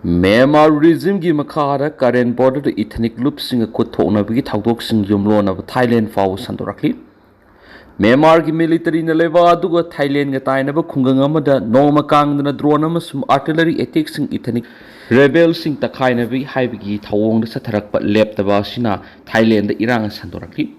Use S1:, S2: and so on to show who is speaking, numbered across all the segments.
S1: Myanmar regime gi makhara current border ethnic loop sing kuthokna bigi thawdok sing yumlona Thailand faw sandorakli Myanmar gi military na leba aduga Thailand ga taina ba khungang amada noma kangdana drone amasum artillery attacks sing ethnic rebel sing takhaina bi haibigi thawong da satharakpa leptaba sina Thailand da irang sandorakli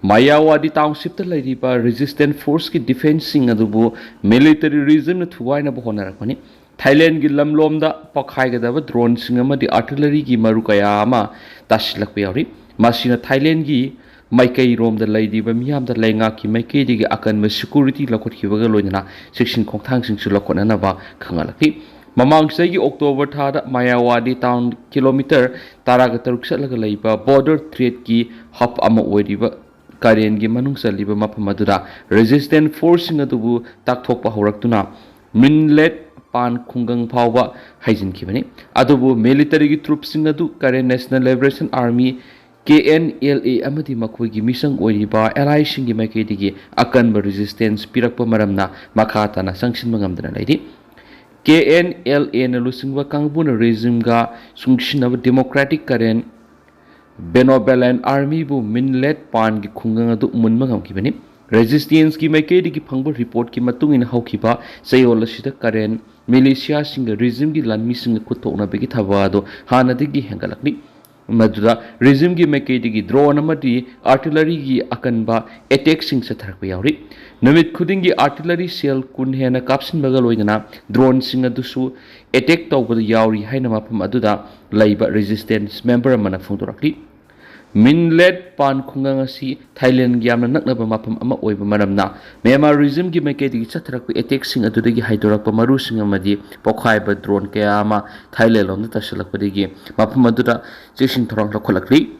S1: Mayawadi township ta laiba resistant force ki defense sing adubu military regime na thuwaina ba honarakpani Thailand gi lamlomda pakhaigada drone singamadi artillery gi maru kaya ama tasilak yauri masina Thailand gi maikai rom da laidiba miyam da lainga ki maikai digi akan security lakot kibaga loina section khongthang sing sulakona na ba khangalaki mamang sai gi October thada Mayawadi town kilometer taraga taruk salaga laiba border threat ki hub ama oidiba Karen gi manung saliba mapamadura resistant force singa dubu takthokpa horaktuna minlet pan khungang phawba haijin kibani adubu military gi troops sing adu Karen National Liberation Army KNLA amadi makhoi gi misang oiriba allies sing gi maike digi akanba resistance pirakpa maramna makhata na sangshin mangamdana laidi KNLA na lusingwa kangbuna regime ga sungshinaba democratic Karen Benevolent Army bu minlet pan gi khungang adu munmangam kibani resistance ki maike digi phangba report ki matung in haukiba sayol asida Karen militia singa regime gi Lanmi singa kuthokna begi thabado hana digi hengalakni madura regime gi maike digi drone amadi artillery gi akanba attack sing satharakpa yauri namit khuding gi artillery shell kun hena kapsin bagal oidana drone singa dusu attack tawbada yauri haina mapam aduda laiba resistance member amana phongdorakli Minlet pan khungang asi Thailand gi amna naknaba mapam ama oiba maramna Myanmar regime gi maike digi chatharakpa attack sing adudagi haidorakpa maru sing amadi pokhaiba drone kaya ama Thailand lomda tasalakpa digi mapam aduda chesing thorang lakholakri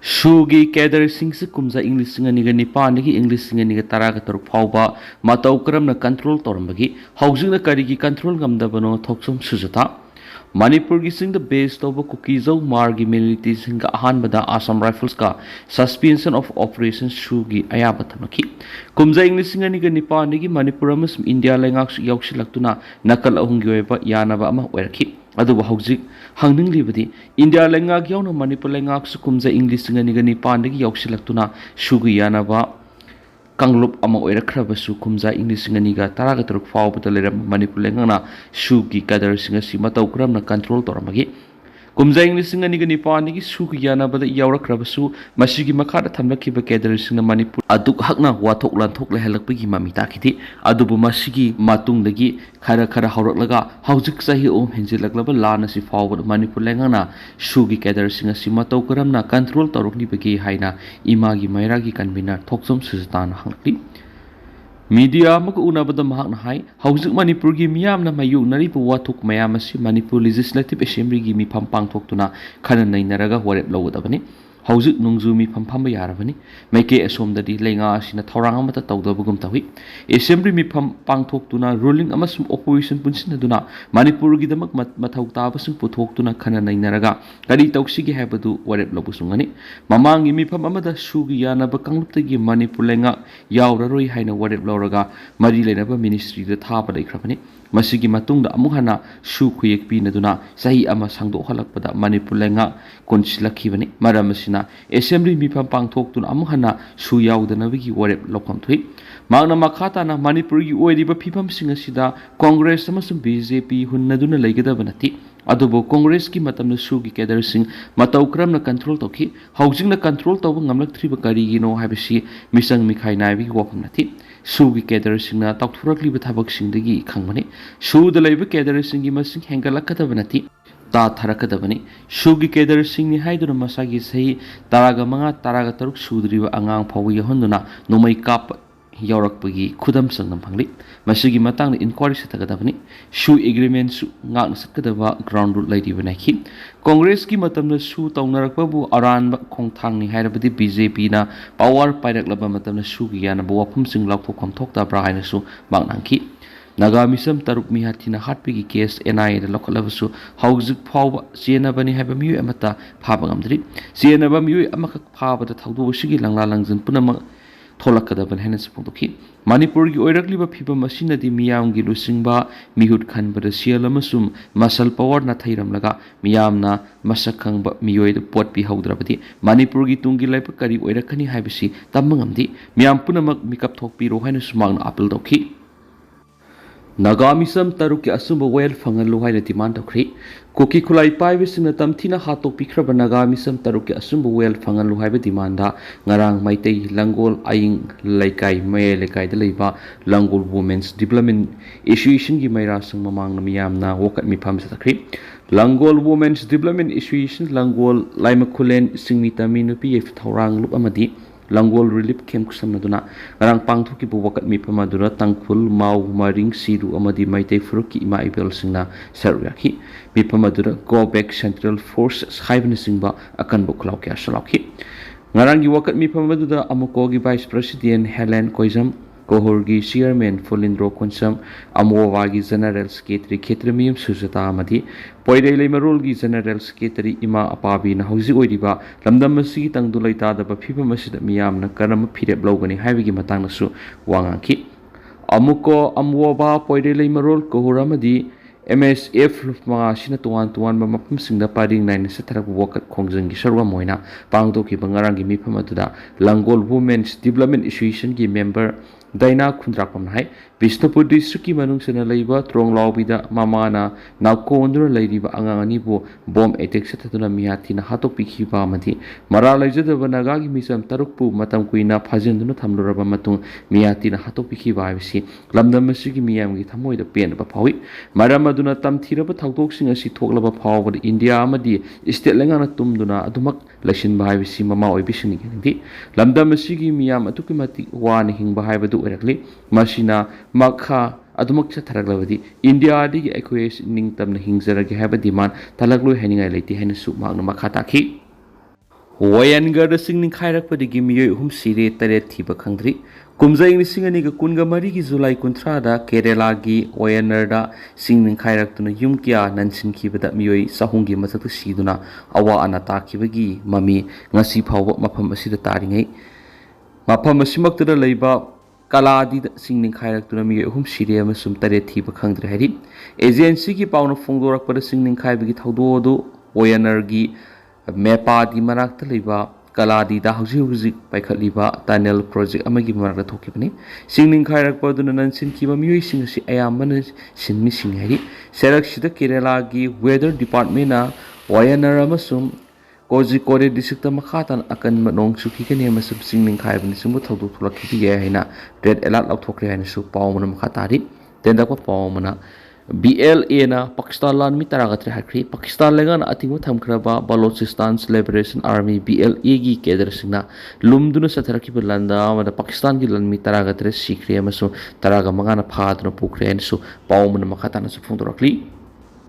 S1: Shugi Kader Singh kumza English singa niga nipan digi English singa niga taraga taruk phawba matau karamna control torambagi haujingna karigi control ngamdabano thoksom sujata Manipur gi sing the base toba Kukizau margi military sing ahan bada Assam Rifles ka suspension of operations shugi ayaba thamaki kumza English singa niga nipan digi Manipur amasum India lengak yaukshilak nakal ahungi oiba yanaba ama oirakhi aduba haujik hangning libadi India lengak yauna Manipur lengak su kumza English singa niga nipan digi yaukshilak shugi yanaba Kanglup ama oirakrabasu kumza English singa niga taraga taruk phawbata leram Manipur lengana shugi kadar singa si matau kramna control toramagi kumza English singa niga nipani shugi yana bada yaurakrabasu masigi makhada thamlakiba kadar singa Manipur aduk hakna wathok lanthok lehalakpagi mamita khiti adubu masigi matungdagi khara hawraklaga haujik sahi om henjilaklaba lana si phawbada Manipur lengana shugi kadar singa si matau kramna control torokni bagi haina imagi mairagi convener thoksom sujatan hangli Media maka unabada mahakna hai haujik Manipur gi miyam na mayu nari bu wathuk mayam asi Manipur Legislative Assembly gi mi phampang thokuna khana nainaraga warep lawdabani haujik nungju mi phamphamba yarabani maike asomdadi lenga asina thorang amata tawdabugum tawi Assembly mi phampang thokuna ruling amasum opposition punsinaduna Manipur gi damak mathau tabasung puthokuna khana nainaraga kari tawsigi habadu warep lawbusungani mamang gi mi pham amada shugi yana ba kangluptagi Manipur lenga yauraroi haina warep lawraga mari lenaba ministry da thaba leikrabani masigi matungda amuhana shu khuyek pinaduna sahi ama sangdo halakpada Manipur lenga konsilakibani maramasina assembly mi phampang thoktuna amuhana shu yaudanabi warep lokham thui magna makhata na Manipur gi oiriba phipam singa sida Congress amasung BJP hunnaduna leigada banati adubo Congress ki matamna shugi kadar sing matau kramna control tokhi haujingna control tawba ngamlak thriba kari gino habisi misang mikhai naibi wapam nati shugi kadar singna takthurakli bathabak singdagi khangmani shu da leiba kadar singi masing hengalakada banati ta tharakadabani shugi kadar singni haiduna masagi sahi taraga manga taraga taruk sudriba angang phawi yahonduna nomai kap yaurakpagi khudam sangnam phangli masigi matang enquiry sathagadabani shu agreement su ngak sakadaba ground rule laidiba nakhi Congress ki matamna shu tawnarakpabu aranba khongthangni hairabadi BJP na power pairaklaba matamna shu gi yana bo wafum sing lakthokam thokta bra haina su bangnangki Naga misam taruk mihatina hatpigi case NI da lokalabasu haujik phawba chenabani haiba miyu amata phaba ngamdri chenaba miyu amakak phaba da thawdu sigi langla langjin punama थोलकदबन हैन सपोंदोखी मणिपुर की ओइरकलिबा फिबम असिनदि मियामगी लुसिंगबा मिहुत खनबदा सियल अमसुम muscle power ना थैरमलगा मियामना मसक खंगबा मियोइद pot पि हौद्रबदि मणिपुर की Tungi life करी ओइरकनी हाइबसी तमंगमदि मियाम पुनमक मिकअप थोकपिरो हैन सुमांगना appeal तौखी नागामिसम तरुक के असुब well फंगलु है demand तौखरी cookie खुलाई पाइबसिंग तमथिना हातोपिख्रब नागामिसम तरुक के असुब well फंगलु है demand ngarang Meitei Langol Aing Laikai May Laikai Deliba Langol Women's Development Association gi Maira Sang Mamang Miyamna Wokat Mi Pam Sakri Langol Women's Development Association Langol Laimakulen Singmita Minupi if Taurang Lup Amadi Langol Relief Camp Kusamnaduna ngarang pangthuki bu wakat mi pamadura tangkhul mau maring siru amadi Meitei Furuki ima ibel singna saruyaki mi pamadura go back Central Forces haibna singba akan bu klau kya salaki ngarang gi wakat mi pamaduda amuko gi Vice President Helen Koizam Kohorgi Chairman Folindro Konsam Amowagi General Secretary Khetramium Sujata Amadi Poidei Lemarolgi General Secretary Ima Apabi na hausi oiriba lamdam masi tangdulai tada ba phiba masida miyam na karam phirep logani haibigi matang nasu wangaki amuko amwoba Poidei Lemarol Kohoramadi MSF mga sina tuwan ba mapam singda paring nine sa tarak wakat khongjang gi sarwa moina pangdo ki bangarang gi mifam atuda Langol Women's Development Association gi member Daina Khundrakpam hai Bishnupur district ki manung sena leiba Tronglawbida mamana nakondra leiriba angang ani bo bomb attack sataduna mihati na hatok pikhiba amadi mara laijadaba naga gi misam tarukpu matam kuina phajenduna thamluraba matung mihati na hatok pikhiba habisi lamdam masigi miyam gi thamoida pen ba phawi maram aduna tamthiraba thawdok sing asi thoklaba phawba India amadi state lengana tumduna adumak lasin ba habisi mama oibisini gi lamdam masigi miyam atukimati wan hingba haibadu orakli masina makha adumak chatharaglavadi India digi equation ning tamna hingzaragi haba demand talaglu heningai leiti hena su magna makha takhi wayangar da singning khairak padigi miyoi hum sire tare thiba khangdri kumjai ni singani ga kunga mari gi July kunthra da Kerala gi wayanar da singning khairak tuna yum kya nansin khibada miyoi sahungi masak siduna awa anata khibagi mami ngasi phawba mafam asida taringai mafam asimaktura leiba Kaladi singning khairak tuna mi hum sire amasum tare thiba khangdre hari agency ki pauna phongdorak pada singning khaibagi thawdo do oyanar gi mepa di manak taliba Kaladi da hauji paikhatliba tunnel project amagi manak thokibani singning khairak paduna nansin kiba mioi sing si ayamana sinmi sing hari serak sida Kerala gi weather department na oyanar amasum Kozhikode district makhatan akan manong suki kani masub singning khaibani sumu thawdu thulaki bi ya haina red alert lauthokre haina su pawmana makhatari tenda ko pawmana BLA na Pakistan Lanmi taragatre hakri Pakistan legan atingu thamkraba Balochistan Liberation Army BLA gi kedar singna lumduna satharaki belanda mada Pakistan gi Lanmi taragatre sikre masu taraga mangana phadna pukre haina su pawmana makhatana su phungdorakli